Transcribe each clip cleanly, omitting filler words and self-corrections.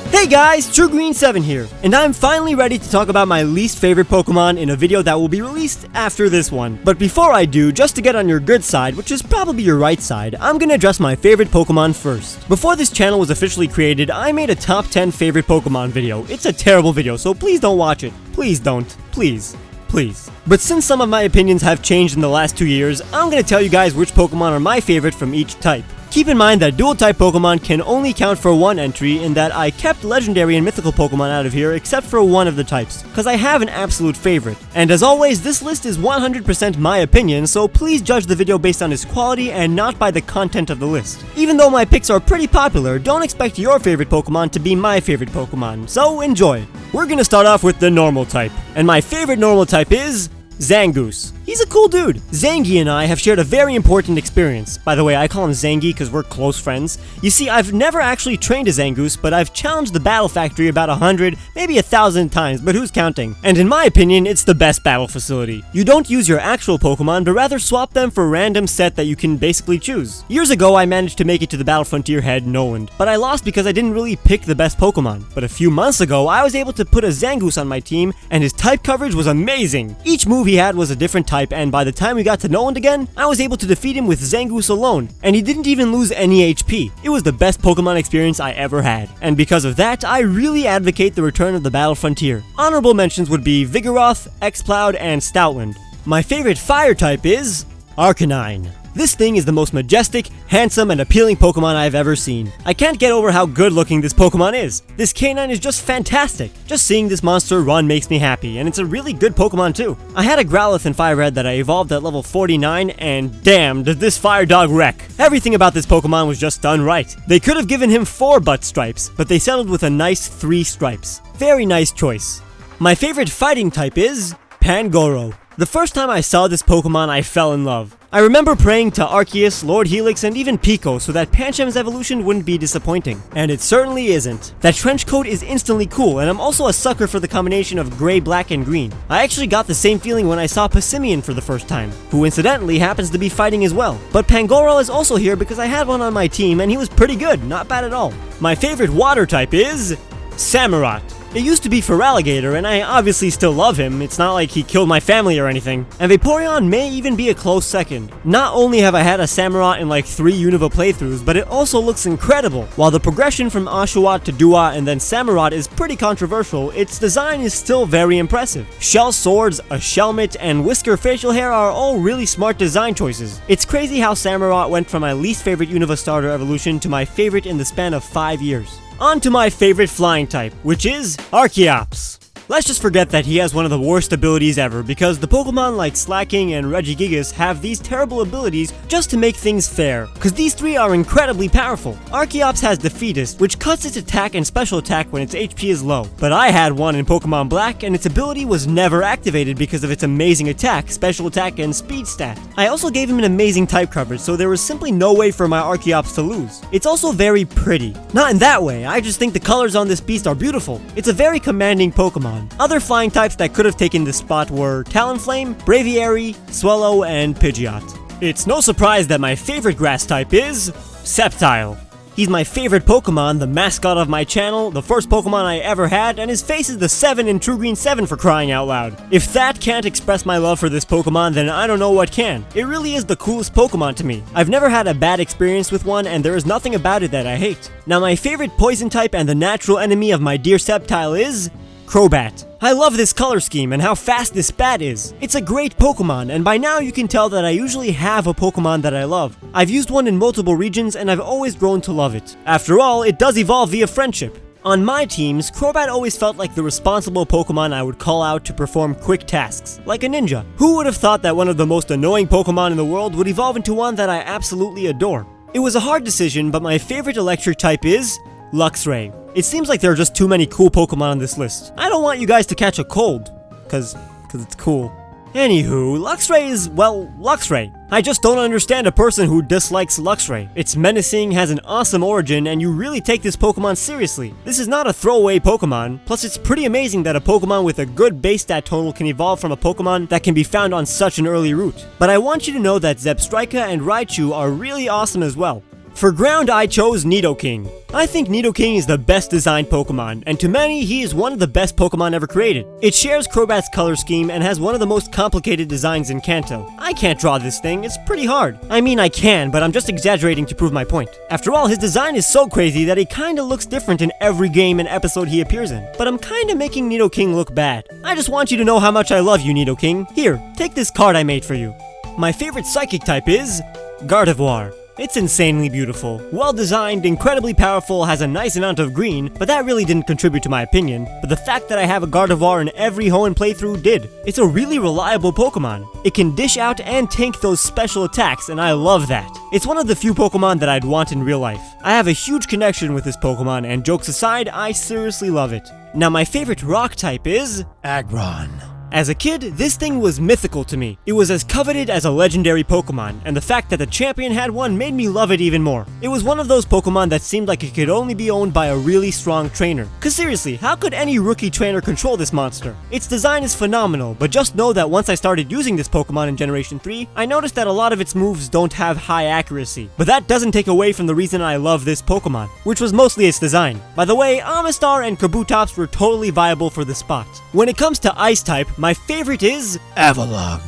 Hey guys, TrueGreen7 here, and I'm finally ready to talk about my least favorite Pokemon in a video that will be released after this one. But before I do, just to get on your good side, which is probably your right side, I'm gonna address my favorite Pokemon first. Before this channel was officially created, I made a top 10 favorite Pokemon video. It's a terrible video, so please don't watch it. Please don't. Please. Please. But since some of my opinions have changed in the last 2 years, I'm gonna tell you guys which Pokemon are my favorite from each type. Keep in mind that dual-type Pokemon can only count for one entry, in that I kept legendary and mythical Pokemon out of here except for one of the types, cause I have an absolute favorite. And as always, this list is 100% my opinion, so please judge the video based on its quality and not by the content of the list. Even though my picks are pretty popular, don't expect your favorite Pokemon to be my favorite Pokemon, so enjoy. We're gonna start off with the normal type, and my favorite normal type is Zangoose. He's a cool dude. Zangy and I have shared a very important experience. By the way, I call him Zangy because we're close friends. You see, I've never actually trained a Zangoose, but I've challenged the Battle Factory about 100, maybe 1,000 times, but who's counting? And in my opinion, it's the best battle facility. You don't use your actual Pokemon, but rather swap them for a random set that you can basically choose. Years ago, I managed to make it to the Battle Frontier head, Noland, but I lost because I didn't really pick the best Pokemon. But a few months ago, I was able to put a Zangoose on my team, and his type coverage was amazing. Each move he had was a different type, and by the time we got to Noland again, I was able to defeat him with Zangoose alone, and he didn't even lose any HP. It was the best Pokemon experience I ever had, and because of that, I really advocate the return of the Battle Frontier. Honorable mentions would be Vigoroth, Exploud, and Stoutland. My favorite fire type is Arcanine. This thing is the most majestic, handsome, and appealing Pokemon I've ever seen. I can't get over how good looking this Pokemon is. This canine is just fantastic. Just seeing this monster run makes me happy, and it's a really good Pokemon too. I had a Growlithe in Fire Red that I evolved at level 49, and damn, did this Fire Dog wreck. Everything about this Pokemon was just done right. They could have given him 4 butt stripes, but they settled with a nice 3 stripes. Very nice choice. My favorite fighting type is Pangoro. The first time I saw this Pokemon, I fell in love. I remember praying to Arceus, Lord Helix, and even Pico so that Pancham's evolution wouldn't be disappointing. And it certainly isn't. That trench coat is instantly cool, and I'm also a sucker for the combination of gray, black, and green. I actually got the same feeling when I saw Passimian for the first time, who incidentally happens to be fighting as well. But Pangoro is also here because I had one on my team, and he was pretty good, not bad at all. My favorite water type is Samurott. It used to be Feraligatr, and I obviously still love him. It's not like he killed my family or anything. And Vaporeon may even be a close second. Not only have I had a Samurott in like 3 Unova playthroughs, but it also looks incredible. While the progression from Oshawott to Dua and then Samurott is pretty controversial, its design is still very impressive. Shell swords, a Shelmet, and whisker facial hair are all really smart design choices. It's crazy how Samurott went from my least favorite Unova starter evolution to my favorite in the span of 5 years. On to my favorite flying type, which is Archeops. Let's just forget that he has one of the worst abilities ever, because the Pokemon like Slaking and Regigigas have these terrible abilities just to make things fair, because these 3 are incredibly powerful. Archeops has Defeatist, which cuts its attack and special attack when its HP is low, but I had one in Pokemon Black, and its ability was never activated because of its amazing attack, special attack, and speed stat. I also gave him an amazing type coverage, so there was simply no way for my Archeops to lose. It's also very pretty. Not in that way, I just think the colors on this beast are beautiful. It's a very commanding Pokemon. Other flying types that could have taken this spot were Talonflame, Braviary, Swellow, and Pidgeot. It's no surprise that my favorite grass type is Sceptile. He's my favorite Pokemon, the mascot of my channel, the first Pokemon I ever had, and his face is the 7 in TrueGreen7 for crying out loud. If that can't express my love for this Pokemon, then I don't know what can. It really is the coolest Pokemon to me. I've never had a bad experience with one, and there is nothing about it that I hate. Now my favorite poison type and the natural enemy of my dear Sceptile is Crobat. I love this color scheme and how fast this bat is. It's a great Pokemon, and by now you can tell that I usually have a Pokemon that I love. I've used one in multiple regions and I've always grown to love it. After all, it does evolve via friendship. On my teams, Crobat always felt like the responsible Pokemon I would call out to perform quick tasks, like a ninja. Who would have thought that one of the most annoying Pokemon in the world would evolve into one that I absolutely adore? It was a hard decision, but my favorite electric type is Luxray. It seems like there are just too many cool Pokemon on this list. I don't want you guys to catch a cold, cause it's cool. Anywho, Luxray is, well, Luxray. I just don't understand a person who dislikes Luxray. It's menacing, has an awesome origin, and you really take this Pokemon seriously. This is not a throwaway Pokemon, plus it's pretty amazing that a Pokemon with a good base stat total can evolve from a Pokemon that can be found on such an early route. But I want you to know that Zebstrika and Raichu are really awesome as well. For ground, I chose Nidoking. I think Nidoking is the best designed Pokemon, and to many, he is one of the best Pokemon ever created. It shares Crobat's color scheme and has one of the most complicated designs in Kanto. I can't draw this thing, it's pretty hard. I mean, I can, but I'm just exaggerating to prove my point. After all, his design is so crazy that he kinda looks different in every game and episode he appears in. But I'm kinda making Nidoking look bad. I just want you to know how much I love you, Nidoking. Here, take this card I made for you. My favorite psychic type is Gardevoir. It's insanely beautiful, well designed, incredibly powerful, has a nice amount of green, but that really didn't contribute to my opinion, but the fact that I have a Gardevoir in every Hoenn playthrough did. It's a really reliable Pokemon. It can dish out and tank those special attacks, and I love that. It's one of the few Pokemon that I'd want in real life. I have a huge connection with this Pokemon, and jokes aside, I seriously love it. Now my favorite rock type is Aggron. As a kid, this thing was mythical to me. It was as coveted as a legendary Pokemon, and the fact that the champion had one made me love it even more. It was one of those Pokemon that seemed like it could only be owned by a really strong trainer. Cause seriously, how could any rookie trainer control this monster? Its design is phenomenal, but just know that once I started using this Pokemon in Generation 3, I noticed that a lot of its moves don't have high accuracy. But that doesn't take away from the reason I love this Pokemon, which was mostly its design. By the way, Amistar and Kabutops were totally viable for the spot. When it comes to Ice type, my favorite is Avalugg.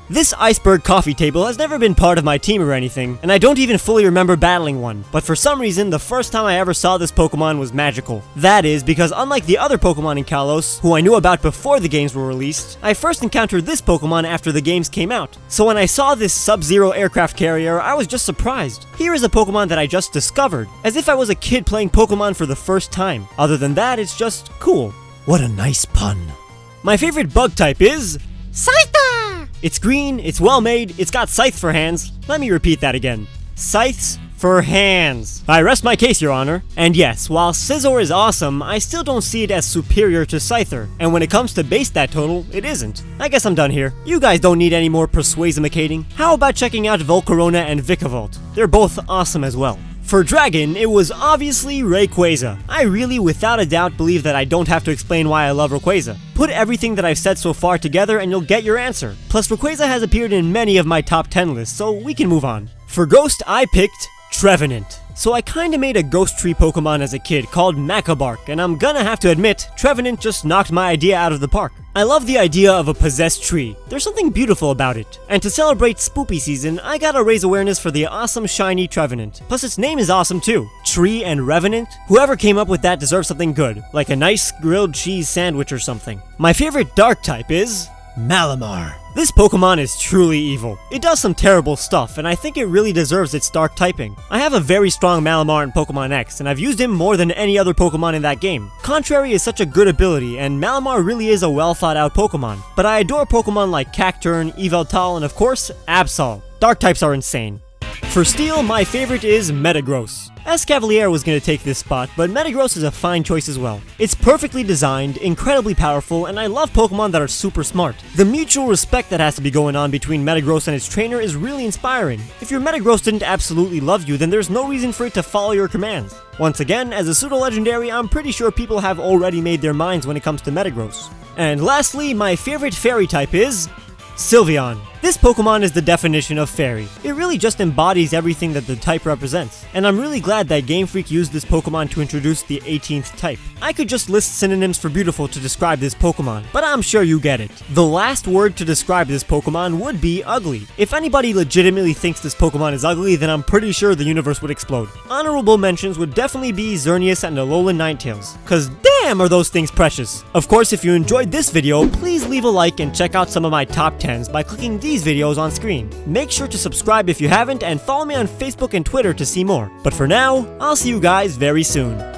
This iceberg coffee table has never been part of my team or anything, and I don't even fully remember battling one, but for some reason, the first time I ever saw this Pokemon was magical. That is, because unlike the other Pokemon in Kalos, who I knew about before the games were released, I first encountered this Pokemon after the games came out. So when I saw this Sub-Zero aircraft carrier, I was just surprised. Here is a Pokemon that I just discovered, as if I was a kid playing Pokemon for the first time. Other than that, it's just cool. What a nice pun. My favorite bug type is Scyther! It's green, it's well made, it's got scythe for hands. Let me repeat that again. Scythes for hands. I rest my case, Your Honor. And yes, while Scizor is awesome, I still don't see it as superior to Scyther. And when it comes to base stat total, it isn't. I guess I'm done here. You guys don't need any more persuasimacating. How about checking out Volcarona and Vikavolt? They're both awesome as well. For Dragon, it was obviously Rayquaza. I really, without a doubt, believe that I don't have to explain why I love Rayquaza. Put everything that I've said so far together and you'll get your answer. Plus, Rayquaza has appeared in many of my top 10 lists, so we can move on. For Ghost, I picked Trevenant. So I kinda made a ghost tree Pokemon as a kid called Macabark, and I'm gonna have to admit, Trevenant just knocked my idea out of the park. I love the idea of a possessed tree. There's something beautiful about it. And to celebrate Spoopy season, I gotta raise awareness for the awesome shiny Trevenant. Plus its name is awesome too. Tree and Revenant? Whoever came up with that deserves something good, like a nice grilled cheese sandwich or something. My favorite dark type is Malamar. This Pokemon is truly evil. It does some terrible stuff, and I think it really deserves its dark typing. I have a very strong Malamar in Pokemon X, and I've used him more than any other Pokemon in that game. Contrary is such a good ability, and Malamar really is a well thought out Pokemon. But I adore Pokemon like Cacturne, Yveltal, and of course, Absol. Dark types are insane. For Steel, my favorite is Metagross. Escavalier was going to take this spot, but Metagross is a fine choice as well. It's perfectly designed, incredibly powerful, and I love Pokemon that are super smart. The mutual respect that has to be going on between Metagross and its trainer is really inspiring. If your Metagross didn't absolutely love you, then there's no reason for it to follow your commands. Once again, as a pseudo-legendary, I'm pretty sure people have already made their minds when it comes to Metagross. And lastly, my favorite fairy type is Sylveon. This Pokemon is the definition of fairy. It really just embodies everything that the type represents. And I'm really glad that Game Freak used this Pokemon to introduce the 18th type. I could just list synonyms for beautiful to describe this Pokemon, but I'm sure you get it. The last word to describe this Pokemon would be ugly. If anybody legitimately thinks this Pokemon is ugly, then I'm pretty sure the universe would explode. Honorable mentions would definitely be Xerneas and Alolan Ninetales, cause damn are those things precious. Of course, if you enjoyed this video, please leave a like and check out some of my top 10s by clicking these videos on screen. Make sure to subscribe if you haven't and follow me on Facebook and Twitter to see more. But for now, I'll see you guys very soon.